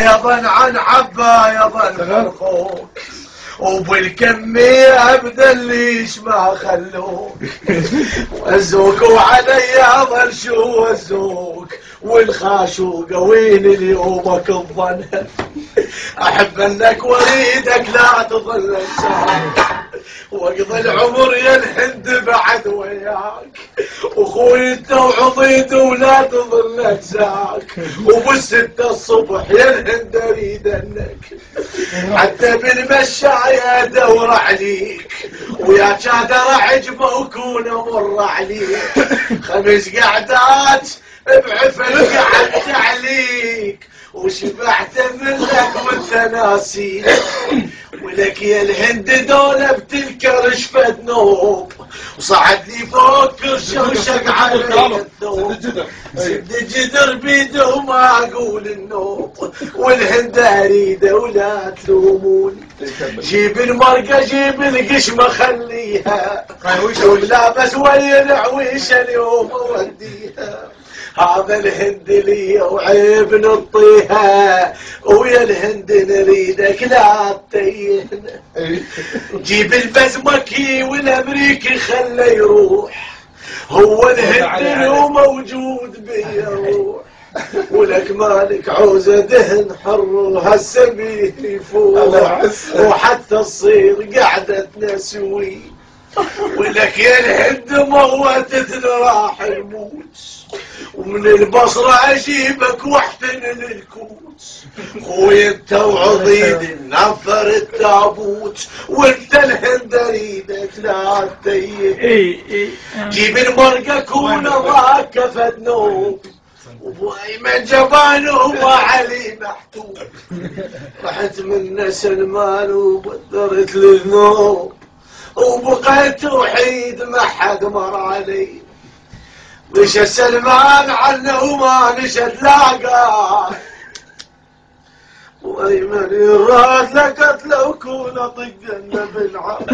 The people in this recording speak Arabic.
يظن عن حبه يظن فرخوك وبالكمية ابدا ليش ما خلوك وزوك وعلي ظل شو وزوك والخاشوق وين اليومك الظن احب انك وريدك لا تظل انساك واقضي العمر يا الهند بعد وياك واخوي انت وعضيد ولا تظل اجزاك وبالستة الصبح يا الهند اريد انك حتى بالمشاية ادور عليك ويا شادر عجبه وكون امر عليك 5 قعدات بعفن قعدت عليك وشبعت منك وانت ناسي ولك يا الهند دولة بتذكر شفت نوب وصعدني فوق الشوشق على الثوب سد جدر بيده وما اقول النوب والهند اريده ولا تلوموني جيب المرقة جيب القشمة خليها ولابس ويا العويشة اليوم اوديها هذا الهند لي وعيب نطيها ويا الهند نريدك لا تتيهنا جيب البزمكي والامريكي خله يروح هو الهند لو موجود بيا روح ولك مالك عوزة دهن حر وهالسبيه يفوح وحتى الصير قعدتنا سوي ولك يا الهند موتتنا راح الموت ومن البصرة اجيبك واحتن للكوت خوي انت وعضيد نفر التابوت وانت الهند اريدك لا تتيه جيب المرقة كون ضاك كفت نوم وبايمن جبانه وعلي محتوم رحت من سلمان وبدرت للنوم وبقيت وحيد ما حد مر علي مشى سلمان عنه وما نشد لاقاه وايمن يراد لقت لو كون اطق بالعاب